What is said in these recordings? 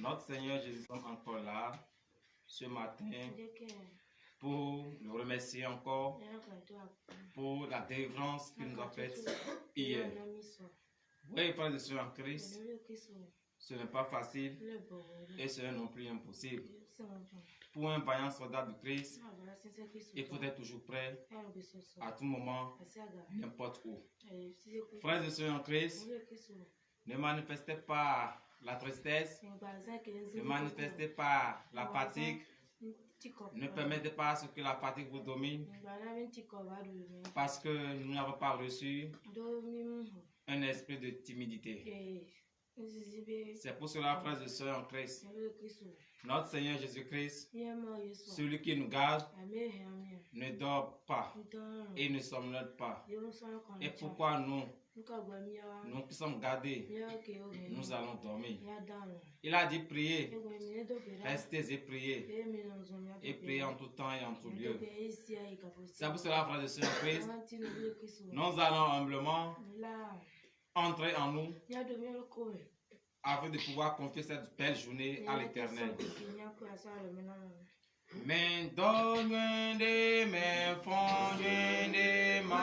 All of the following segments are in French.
Notre Seigneur Jésus, nous sommes encore là ce matin pour le remercier encore pour la délivrance qu'il nous a faite hier. Oui, frères et sœurs en Christ, ce n'est pas facile et ce n'est non plus impossible. Pour un vaillant soldat de Christ, il faut être toujours prêt à tout moment, n'importe où. Frères et sœurs en Christ, ne manifestez pas la tristesse, ne manifestez pas la fatigue, ne permettez pas à ce que la fatigue vous domine, parce que nous n'avons pas reçu un esprit de timidité. C'est pour cela, frères et sœurs en Christ, notre Seigneur Jésus-Christ, celui qui nous garde, ne dort pas et ne somnole pas. Et pourquoi nous qui sommes gardés, nous allons dormir? Il a dit prier, restez et priez en tout temps et en tout lieu. C'est pour cela, frères et sœurs en Christ, nous allons humblement entrer en nous afin de pouvoir confier cette belle journée à l'Éternel. Mais donne des mes fonds de ma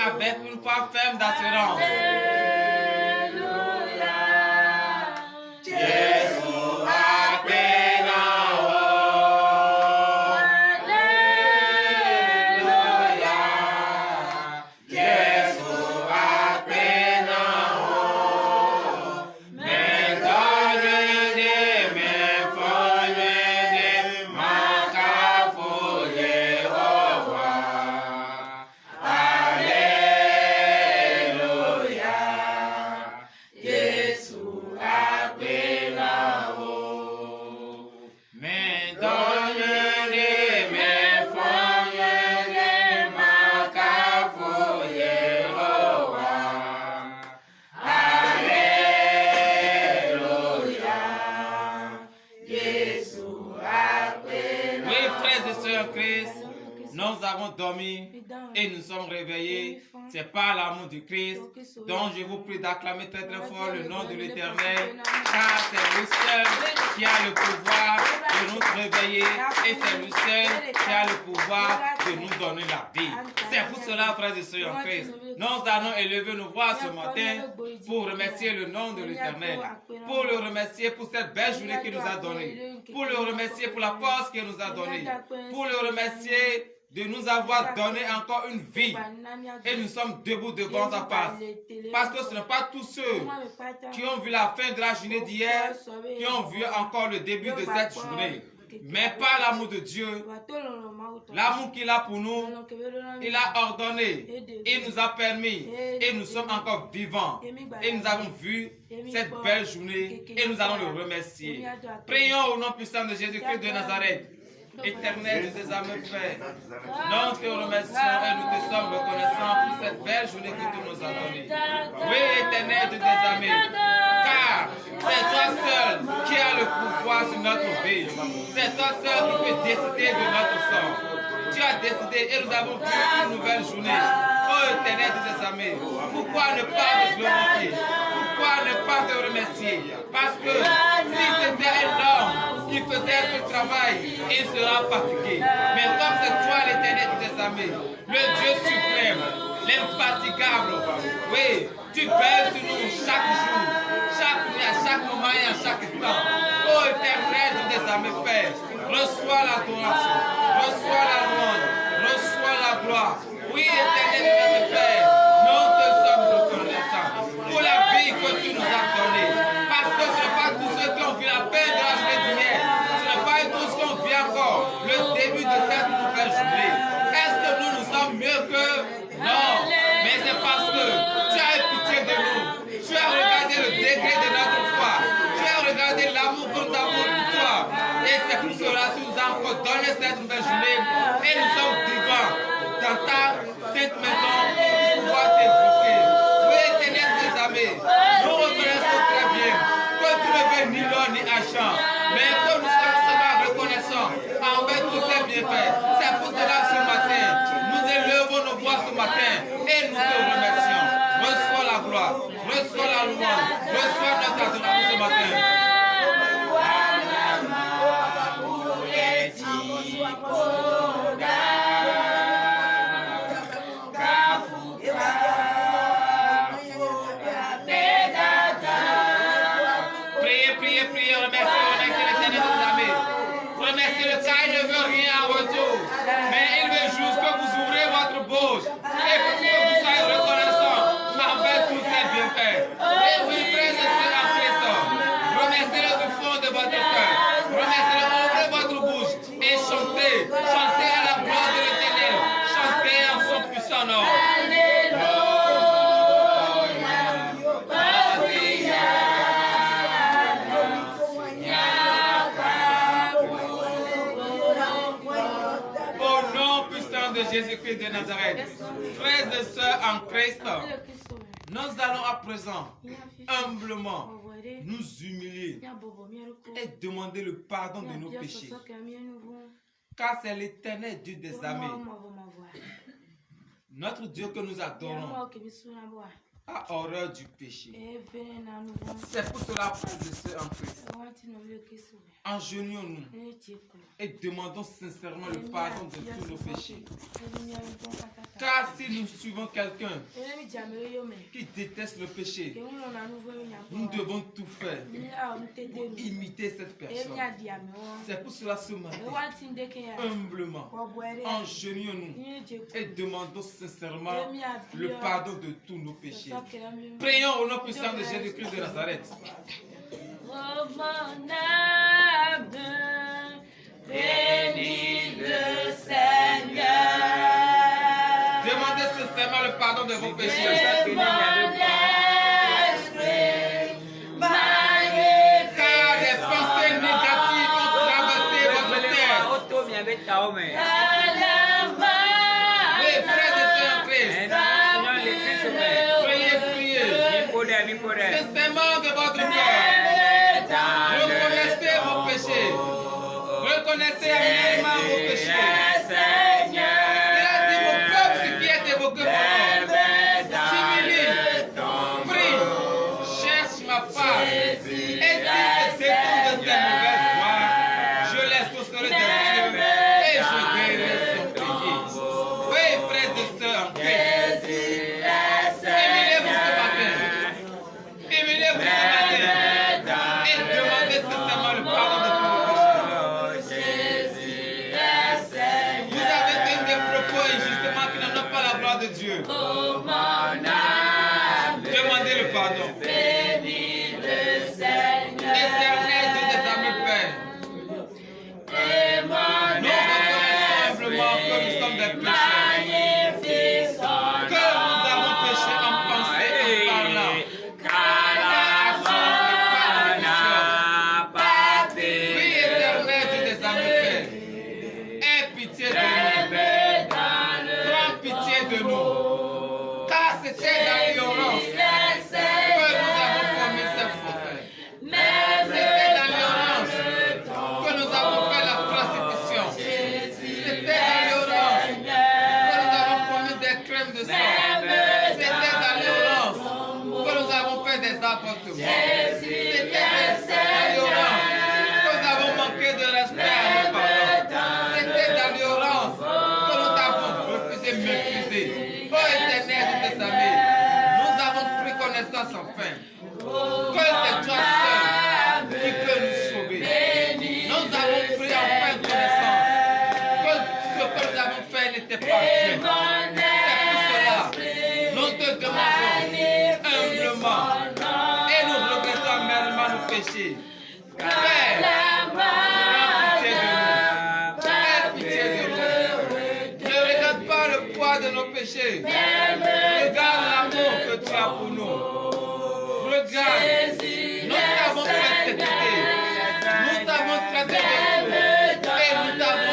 avec une foi ferme d'assurance. Nous avons dormi et nous sommes réveillés. C'est par l'amour du Christ. Donc je vous prie d'acclamer très très fort le nom de l'Éternel, car c'est lui seul qui a le pouvoir de nous réveiller et c'est lui seul qui a le pouvoir de nous donner la vie. C'est pour cela, frères et sœurs en Christ, nous allons élever nos voix ce matin pour remercier le nom de l'Éternel, pour le remercier pour cette belle journée qu'il nous a donnée, pour le remercier pour la force qu'il nous a donnée, pour le remercier de nous avoir donné encore une vie et nous sommes debout devant sa face. Parce que ce n'est pas tous ceux qui ont vu la fin de la journée d'hier qui ont vu encore le début de cette journée. Mais par l'amour de Dieu, l'amour qu'il a pour nous, il a ordonné, il nous a permis et nous sommes encore vivants. Et nous avons vu cette belle journée et nous allons le remercier. Prions au nom puissant de Jésus-Christ de Nazareth. Éternel de tes âmes, Père, nous te remercions et nous te sommes reconnaissants pour cette belle journée que tu nous as donnée. Oui, Éternel de tes âmes, car c'est toi seul qui as le pouvoir sur notre vie. C'est toi seul qui peux décider de notre sort. Tu as décidé et nous avons vu une nouvelle journée. Oh Éternel de tes âmes, pourquoi ne pas te glorifier? Pourquoi ne pas te remercier? Parce que si c'était un homme qui faisait ce travail, il sera fatigué. Mais comme c'est toi l'Éternel de tes armées, le Dieu suprême, l'infatigable, oui, tu veilles sur nous chaque jour, chaque nuit, à chaque moment et à chaque instant. Oh Éternel de tes armées, Père, reçois l'adoration, reçois la louange, reçois la gloire. Oui, Éternel de tes armées, Père, nous te sommes reconnaissants pour la vie que tu nous as donnée. Parce que ce n'est pas tous ceux qui ont vu la paix de la journée d'hier, ce n'est pas tous qui ont vu encore le début de cette nouvelle journée. Est-ce que nous sommes mieux qu'eux? Non, mais c'est parce que tu as eu pitié de nous. Tu as regardé le degré de notre foi. Tu as regardé encore donné cette nouvelle journée et nous sommes devant dans ta sainte maison pour pouvoir t'évoquer. Oui, Éternel des armées, nous reconnaissons très bien que tu ne veux ni l'or ni argent, mais que nous sommes seulement reconnaissants envers tous tes bienfaits. C'est pour cela ce matin, nous élevons nos voix ce matin et nous te remercions. Reçois la gloire, reçois la louange, reçois notre adoration ce matin. Priez, remerciez l'Éternel de nos armées. Remerciez-le car il ne veut rien en retour, mais il veut juste que vous ouvrez votre bouche et que vous soyez reconnaissants envers tous ses bienfaits. Et oui, frères et sœurs en Christ, remerciez-le du fond de votre cœur. Remerciez-le, ouvrez votre bouche et chantez. Chantez à la gloire de l'Éternel. Chantez en son puissant nom. De Jésus-Christ de Nazareth. Frères et sœurs en Christ, nous allons à présent humblement nous humilier et demander le pardon de nos péchés. Car c'est l'Éternel Dieu des armées, notre Dieu que nous adorons, a horreur du péché. C'est pour cela, frères et sœurs en Christ, agenouillons-nous et demandons sincèrement le pardon de tous nos péchés. Car si nous suivons quelqu'un qui déteste le péché, nous devons tout faire pour imiter cette personne. C'est pour cela ce matin, humblement, agenouillons-nous et demandons sincèrement le pardon de tous nos péchés. Prions au nom puissant de Jésus-Christ de Nazareth. Oh mon âme, bénis le Seigneur. Demandez sincèrement le pardon de vos péchés. Et mon esprit magnifique. Car les pensées négatives ont traversé votre terre. Oui, frères et sœurs en Christ, priez. Sincèrement de votre cœur. Reconnaissez vos péchés. Reconnaissez réellement vos péchés. Il a dit mon peuple, ce qui est évoqué pour s'humilie, prie, cherche ma face. Et si je détourne de ces mauvaises voies, je les saucerai des cieux et je guérirai son pays. Oui, frères et sœurs en Christ, humiliez-vous ce matin. Humiliez-vous ce matin et demandez sincèrement le pardon de tous vos péchés. Vous avez fait des propos injustement qui n'en ont pas la gloire de Dieu. Demandez le pardon. Éternel Dieu des armées, Père, nous reconnaissons humblement que nous sommes des pécheurs, que nous avons péché en pensée et en parlant. Oui, éternel Dieu des armées, Père, aie pitié de nous. Prends pitié de nous. Car c'était dans l'ignorance que nous avons commis ces fautes. C'était dans l'ignorance que nous avons fait la prostitution. C'était dans l'ignorance que nous avons commis des crimes de sang. C'était dans l'ignorance que nous avons fait des avortements. C'était dans l'ignorance que nous avons manqué de respect à nos parents. C'était dans l'ignorance que nous avons refusé, méprisé. Oh éternel de tes amis, nous avons pris connaissance enfin que c'est toi seul qui peux nous sauver. Nous avons pris enfin connaissance que ce que nous avons fait n'était pas bien. C'est pour cela nous te demandons humblement et nous regrettons amèrement nos péchés. Père, prends pitié de nous. Aie pitié de nous. Ne regarde pas le poids de nos péchés. Regarde l'amour que tu as pour nous. Regarde, nous t'avons traité. Nous t'avons traité de tout. Et nous t'avons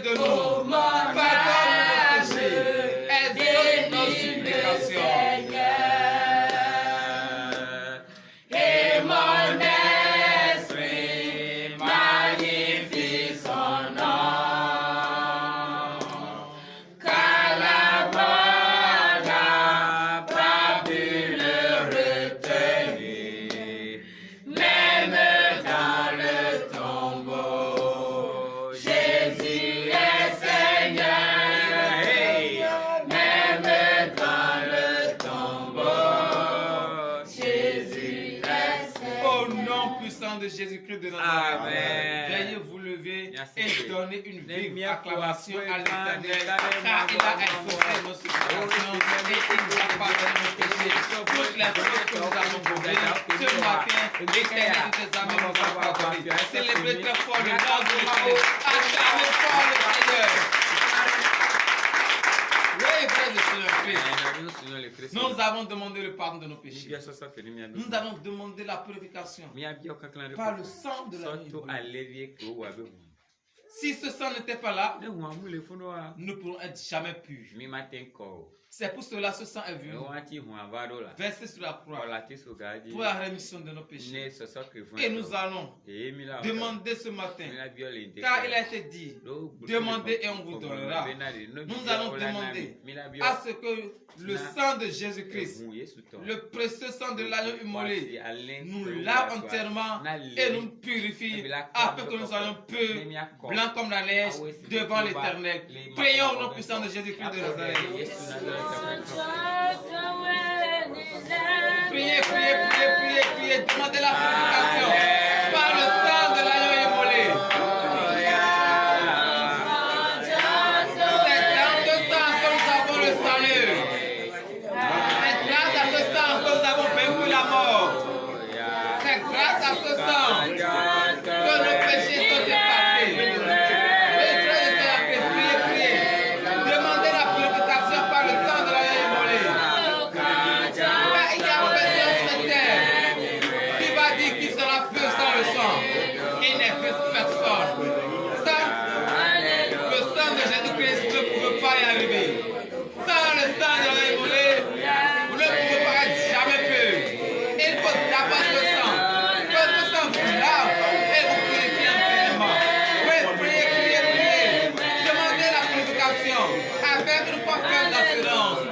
de nous. Pardonne nos péchés. Exauce nos supplications. Et mon esprit magnifie son nom, car la mort n'a pas pu le retenir, même dans le tombeau. Jésus est Seigneur, même dans le tombeau. Jésus est Seigneur. Au nom puissant de Jésus-Christ de Nazareth, Amen. veuillez vous lever Merci. et donner une vive Amen. acclamation à l'Éternel, Amen. car il a exaucé nos supplications et il nous a pardonné nos péchés. Toutes les choses que nous avons volées ce matin, l'Éternel des armées nous a pardonné. Célébrez très fort le nom de l'Éternel. Acclamez fort le Seigneur. Oui, frères et sœurs, nous avons demandé le pardon de nos péchés. Nous avons demandé la purification par le sang de l'agneau. Si ce sang n'était pas là, nous ne pourrons être jamais purs. C'est pour cela que ce sang est venu, versé sur la croix, pour la rémission de nos péchés. Et nous allons demander ce matin, car il a été dit, demandez et on vous donnera. Nous allons demander à ce que le sang de Jésus-Christ, le précieux sang de l'agneau immolé, nous lave entièrement et nous purifie, afin que nous soyons purs, blancs comme la neige, devant l'Éternel. Prions au nom puissant de Jésus-Christ de Nazareth. Priez, priez, priez, priez, priez, demandez la purification par le sang de l'agneau immolé. C'est dans ce sang que nous avons le salut. C'est grâce à ce sang que nous avons vaincu la mort. C'est grâce à ce sang que nos péchés sont effacés. Priez, priez, demandez la purification par le sang de l'agneau immolé. Il y a personne sur terre qui va dire qu'il sera pur sans le sang. Il n'existe personne. Le sang de Jésus-Christ ne pouvait pas y arriver. Sans le sang de l'agneau immolé, vous ne pouvez pas être jamais pur. Il faut d'abord ce sang. Que ce sang vous lave et vous purifie entièrement. Oui, priez, priez, priez. Demandez la purification avec une parfaite assurance.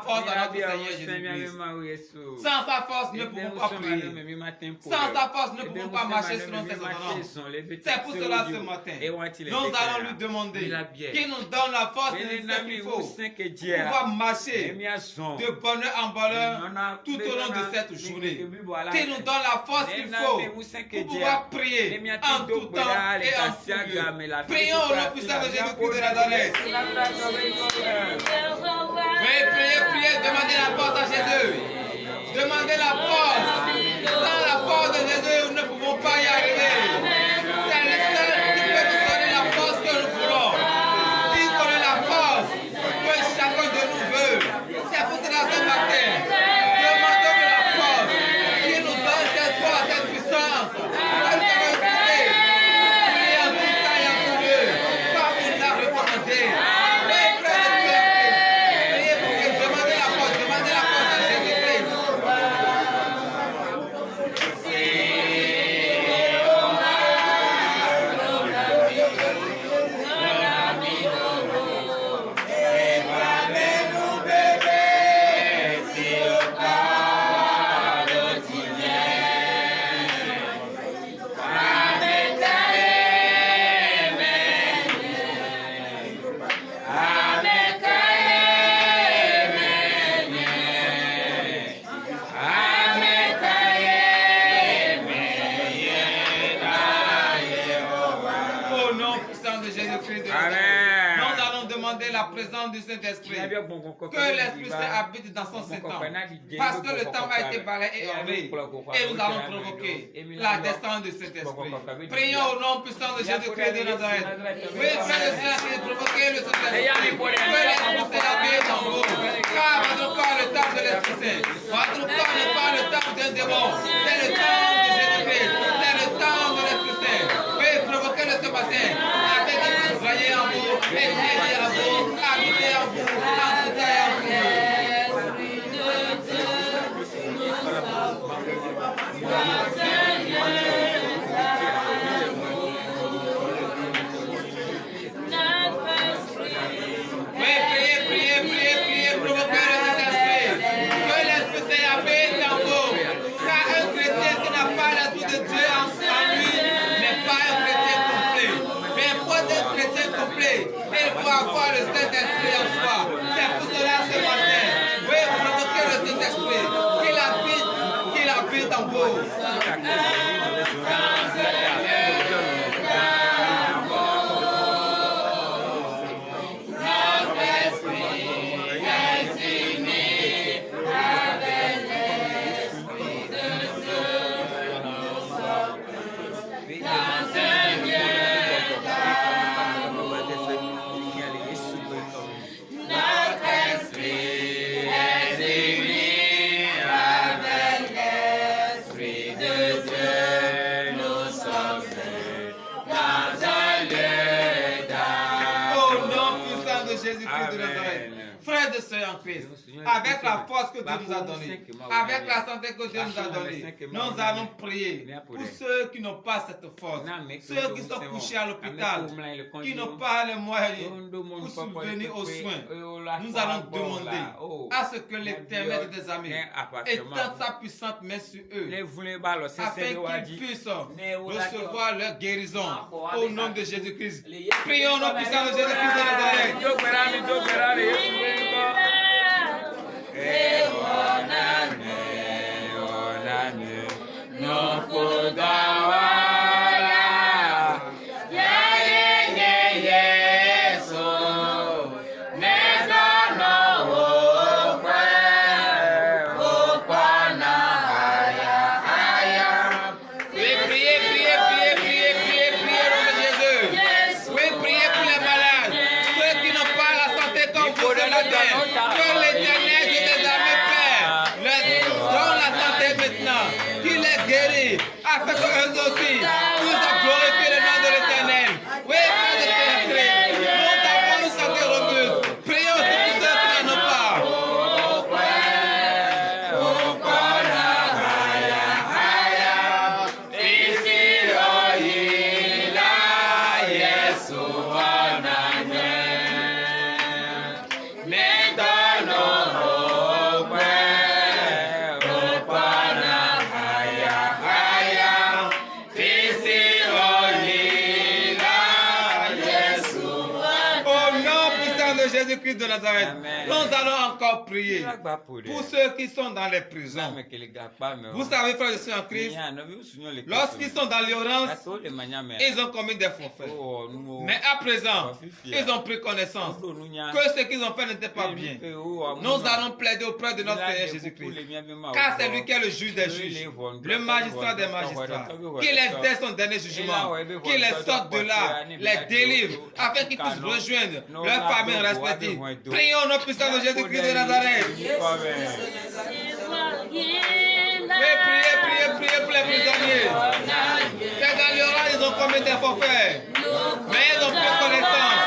Force à notre Seigneur Jésus-Christ. Sans sa force, nous ne pouvons pas prier. Sans sa force, nous ne pouvons pas marcher selon ses ordonnances. C'est pour cela ce matin, nous allons lui demander qu'il nous donne la force nécessaire qu'il faut pour pouvoir marcher de bonheur en bonheur tout au long de cette journée. Qu'il nous donne la force qu'il faut pour pouvoir prier en tout temps et en tout lieu. Prions au nom puissant de Jésus-Christ de Nazareth. Priez, priez, demandez la force à Jésus. Demandez la force. Sans la force de Jésus, nous ne pouvons pas y arriver. C'est le seul qui peut nous donner la force que nous voulons. Il connaît la force que chacun de nous veut. C'est pour cela ce matin, demandons de la force. Qu'il nous donne cette force, cette puissance. Que nous avons écouté. Priez en tout temps et en tout lieu. Comme il l'a recommandé. présence du Saint-Esprit. Que l'Esprit Saint habite dans son Saint-Temps. Parce que le temps a été balayé et enlevé. Et nous allons provoquer la descente du Saint-Esprit. Prions au nom puissant de Jésus-Christ de Nazareth. Oui, frères et sœurs, provoquez le Saint-Esprit. Que l'Esprit Saint habite en vous. Car votre corps le temps de l'Esprit Saint. Votre corps n'est pas le temps d'un démon. C'est le temps de Jésus-Christ. C'est le temps de l'Esprit Saint. Oui, provoquez-le ce matin. Avec le soyez en vous, essayez en vous, habitez en vous, habitez en vous. Avoir le Saint-Esprit en soi. C'est pour cela ce matin, oui, provoquez le Saint-Esprit, qu'il habite en vous. En Christ, avec la force que Dieu nous a donnée, avec la santé que Dieu nous a donnée, nous allons prier pour ceux qui n'ont pas cette force, ceux qui sont couchés à l'hôpital, qui n'ont pas les moyens pour subvenir aux soins. Nous allons demander à ce que l'Éternel des armées étende sa puissante main sur eux, afin qu'ils puissent recevoir leur guérison au nom de Jésus-Christ. Prions au nom puissant de Jésus-Christ de Nazareth. Afin que eux aussi puissent glorifier le nom de l'Éternel. Oui, Frère de Saint-Esprit, nous avons une santé robuste. Prions aussi pour ceux qui n'en ont pas. Jésus-Christ de Nazareth. Amen. Nous allons encore prier pour ceux qui sont dans les prisons. Vous savez, frères et sœurs en Christ, lorsqu'ils sont dans l'ignorance, ils ont commis des forfaits. Mais à présent, ils ont pris connaissance que ce qu'ils ont fait n'était pas bien. Nous allons plaider auprès de notre Seigneur Jésus-Christ, car c'est lui qui est le juge des juges, le magistrat des magistrats, qui les dès son dernier jugement, qui les sorte de là, les délivre, afin qu'ils puissent rejoindre leur famille respective. Prions au nom puissant de Jésus-Christ de Nazareth. Priez pour les prisonniers. C'est dans l'ignorance, ils ont commis des forfaits, mais ils ont pris connaissance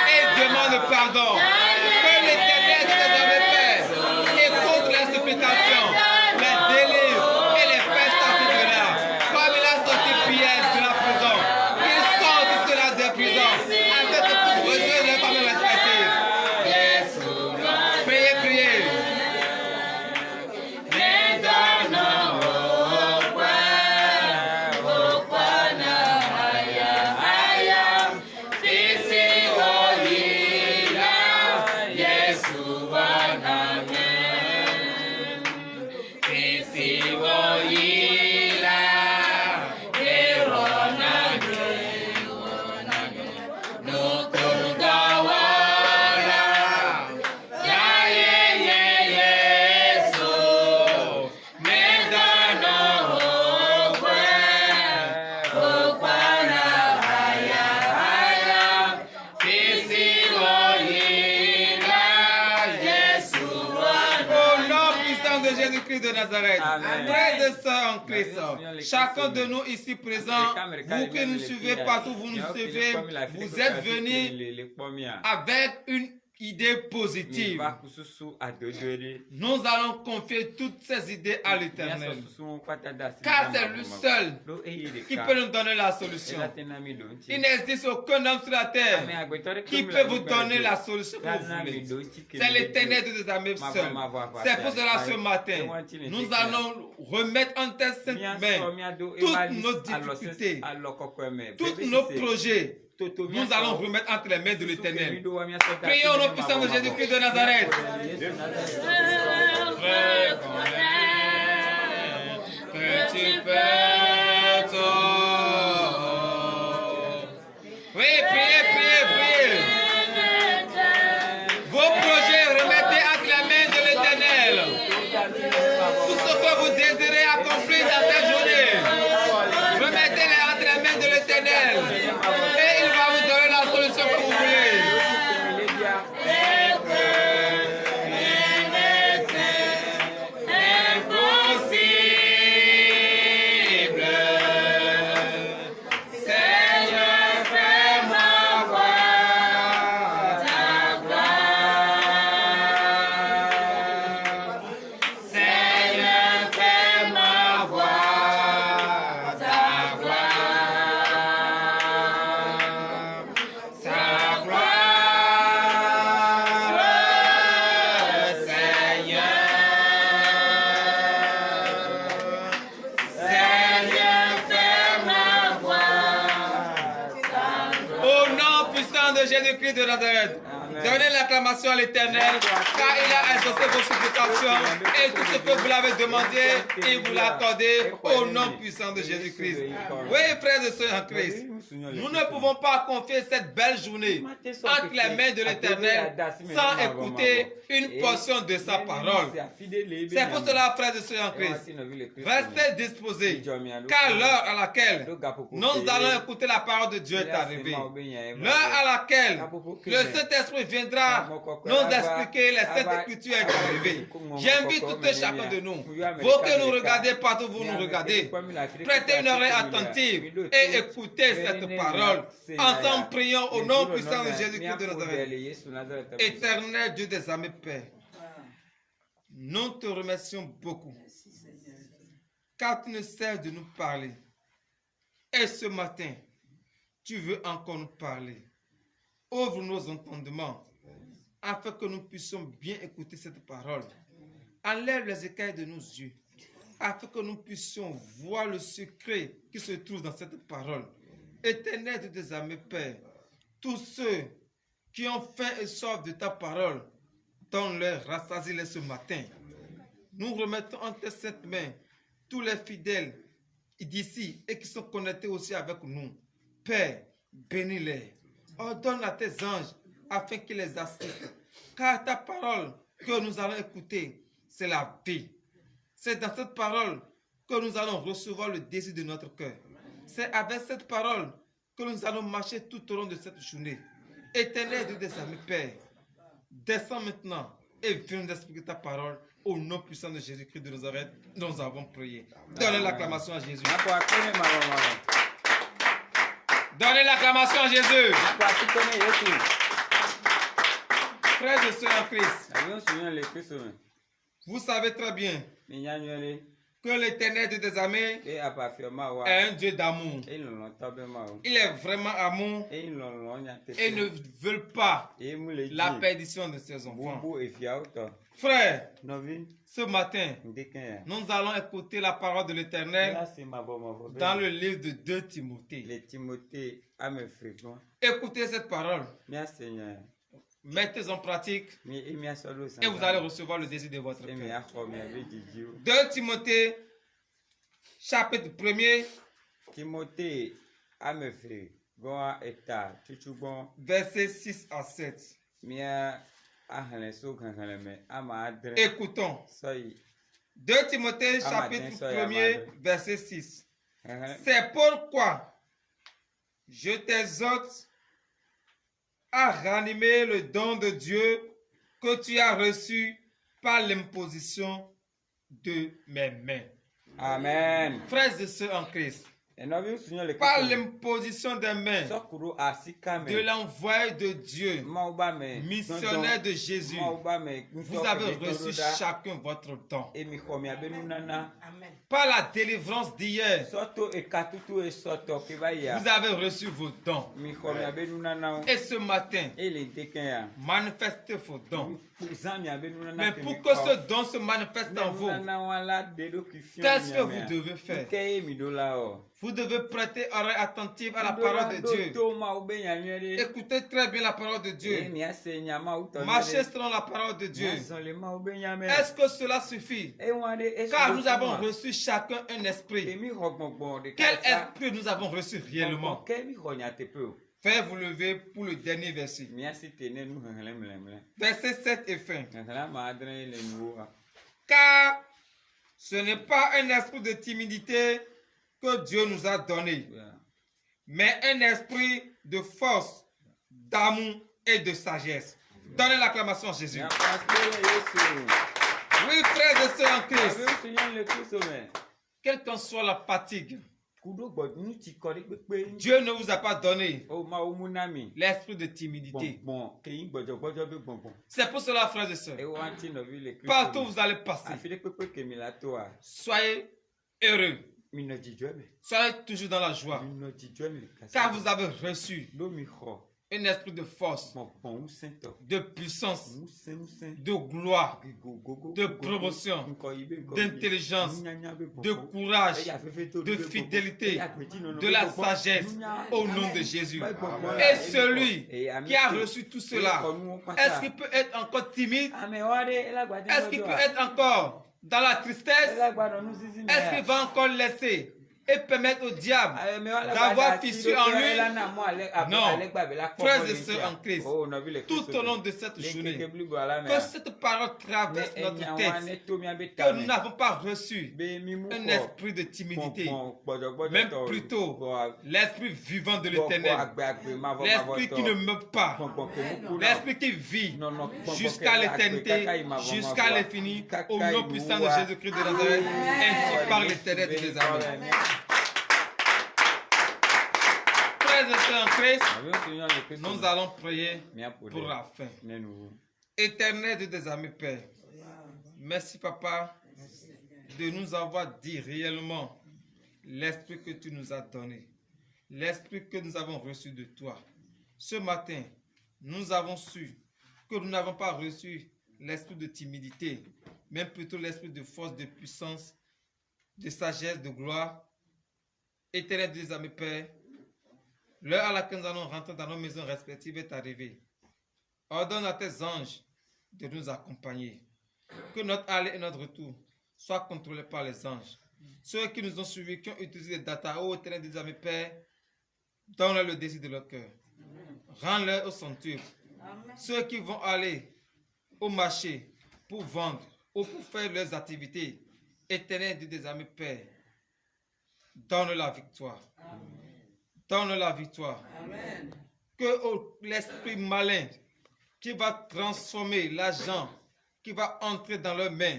et ils demandent pardon. Que l'Éternel des armées Père écoute les supplications, les délivre et les fait sortir de là, comme il a sorti Pierre de la prison. Qu'il sorte de cela des prisons, afin que tous rejoignent les familles respectives. Priez. de Jésus-Christ de Nazareth, frères et sœurs en Christ, chacun de nous ici présents, vous qui nous suivez partout, vous nous suivez, vous êtes venus avec une idée positive. Nous allons confier toutes ces idées à l'Éternel, car c'est lui seul qui peut nous donner la solution. Il n'existe aucun homme sur la terre qui peut vous donner la solution que vous voulez. C'est l'Éternel de armées seul. C'est pour cela ce matin, nous allons remettre en tes saintes mains toutes nos difficultés, tous nos projets. Nous allons remettre entre les mains de l'Éternel. Prions au nom puissant de Jésus-Christ de Nazareth. Que tu peux tout. Oui, priez, priez, priez. Vos projets, remettez entre les mains de l'Éternel. Tout ce que vous désirez accomplir dans cette journée, remettez-les entre les mains de l'Éternel. Et il va vous donner la solution que vous voulez. Jésus-Christ de Nazareth. Donnez l'acclamation à l'Éternel, car il a exaucé vos supplications et tout ce que vous l'avez demandé, il vous l'a accordé au nom puissant de Jésus-Christ. Oui, frères et sœurs en Christ, nous ne pouvons pas confier cette belle journée entre les mains de l'Éternel sans écouter une portion de sa parole. C'est pour cela, frères et sœurs en Christ, restez disposés, car l'heure à laquelle nous allons écouter la parole de Dieu est arrivée. L'heure à laquelle le Saint-Esprit viendra nous expliquer les Saintes Écritures est arrivée. J'invite tout et chacun de nous, vous que nous regardez partout, vous nous regardez, prêtez une oreille attentive et écoutez cette parole. Ensemble, prions au nom puissant de Jésus-Christ de Nazareth. Éternel Dieu des armées, Père, nous te remercions beaucoup, car tu ne cesses de nous parler. Et ce matin, tu veux encore nous parler. Ouvre nos entendements, afin que nous puissions bien écouter cette parole. Enlève les écailles de nos yeux, afin que nous puissions voir le secret qui se trouve dans cette parole. Éternel de tes armées, Père, tous ceux qui ont faim et soif de ta parole, donne-leur, rassasie-les ce matin. Nous remettons en tes saintes mains tous les fidèles d'ici et qui sont connectés aussi avec nous. Père, bénis-les. Ordonne à tes anges afin qu'ils les assistent. Car ta parole que nous allons écouter, c'est la vie. C'est dans cette parole que nous allons recevoir le désir de notre cœur. C'est avec cette parole que nous allons marcher tout au long de cette journée. Éternel Dieu des armées, Père, descends maintenant et viens nous expliquer ta parole. Au nom puissant de Jésus-Christ de Nazareth, nous avons prié. Donnez l'acclamation à Jésus. Donnez l'acclamation à Jésus. Frères et sœurs en Christ, vous savez très bien que l'Éternel Dieu des armées est un Dieu d'amour. Il est vraiment amour et ne veut pas la perdition de ses enfants. Frères, ce matin, nous allons écouter la parole de l'Éternel dans le livre de 2 Timothée. Écoutez cette parole. Mettez en pratique et vous allez recevoir le désir de votre cœur. 2 Timothée, chapitre 1er, versets 6 à 7. Écoutons. 2 Timothée, chapitre 1er, verset 6. C'est pourquoi je t'exhorte à ranimer le don de Dieu que tu as reçu par l'imposition de mes mains. Amen. Frères et sœurs en Christ, Et nous avons signé le par Christ. l'imposition des mains Sokuru asikame. de l'envoyé de Dieu, Maubame. missionnaire de Jésus, Maubame. vous avez reçu chacun votre don. Emi komi abenunana. Par la délivrance d'hier, Soto ekatutu e soto kebaya. vous avez reçu vos dons. Mi komi abenunana. Et ce matin, Et les déquins. manifestez vos dons. Zami abenunana. Mais pour que ce don se manifeste en vous, qu'est-ce que vous devez faire? Vous devez prêter oreille attentive à la parole de Dieu. Écoutez très bien la parole de Dieu. Marchez selon la parole de Dieu. Est-ce que cela suffit? Car nous avons reçu chacun un esprit. Quel esprit nous avons reçu réellement? Faites vous lever pour le dernier verset. Verset 7 et fin. Car ce n'est pas un esprit de timidité que Dieu nous a donné, mais un esprit de force, d'amour et de sagesse. Donnez l'acclamation à Jésus. Oui, frères et sœurs en Christ, quelle qu'en soit la fatigue, Dieu ne vous a pas donné l'esprit de timidité. C'est pour cela, frères et sœurs, partout où vous allez passer, soyez heureux. Soyez toujours dans la joie, car vous avez reçu un esprit de force, de puissance, de gloire, de promotion, d'intelligence, de courage, de fidélité, de la sagesse, au nom de Jésus. Et celui qui a reçu tout cela, est-ce qu'il peut être encore timide? Est-ce qu'il peut être encore dans la tristesse? Est-ce qu'il va encore laisser et permettre au diable d'avoir fissure en lui? Non. Frères et sœurs en Christ, tout au long de cette journée, que cette parole traverse notre tête, que nous n'avons pas reçu un esprit de timidité, même plutôt l'esprit vivant de l'Éternel, l'esprit qui ne meurt pas, l'esprit qui vit jusqu'à l'éternité, jusqu'à l'infini, au nom puissant de Jésus-Christ de Nazareth, ainsi par l'Éternel des armées. Frères et sœurs en Christ, nous allons prier pour la fin. Éternel Dieu des armées, Père, merci Papa de nous avoir dit réellement l'esprit que tu nous as donné, l'esprit que nous avons reçu de toi. Ce matin, nous avons su que nous n'avons pas reçu l'esprit de timidité, mais plutôt l'esprit de force, de puissance, de sagesse, de gloire. Éternel Dieu des armées, Père, l'heure à laquelle nous allons rentrer dans nos maisons respectives est arrivée. Ordonne à tes anges de nous accompagner. Que notre aller et notre retour soient contrôlés par les anges. Ceux qui nous ont suivis, qui ont utilisé les data, ô Éternel des armées, Père, donne-leur le désir de leur cœur. Rends-leur au centuple. Ceux qui vont aller au marché pour vendre ou pour faire leurs activités, Éternel Dieu des armées, Père, donne la victoire. Donne la victoire. Amen. Que l'esprit malin qui va transformer l'argent, qui va entrer dans leurs mains,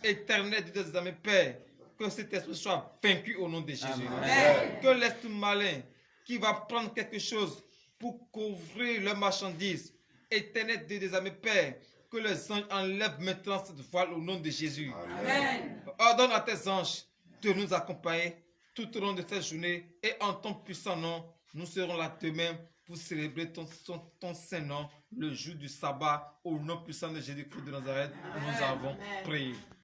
Éternel Dieu des armées, Père, que cet esprit soit vaincu au nom de Jésus. Amen. Que l'esprit malin qui va prendre quelque chose pour couvrir leurs marchandises, Éternel Dieu des armées, Père, que les anges enlèvent maintenant cette voile au nom de Jésus. Amen. Ordonne à tes anges de nous accompagner tout au long de cette journée et en ton puissant nom, nous serons là demain pour célébrer ton saint nom, le jour du sabbat, au nom puissant de Jésus-Christ de Nazareth. Nous avons prié.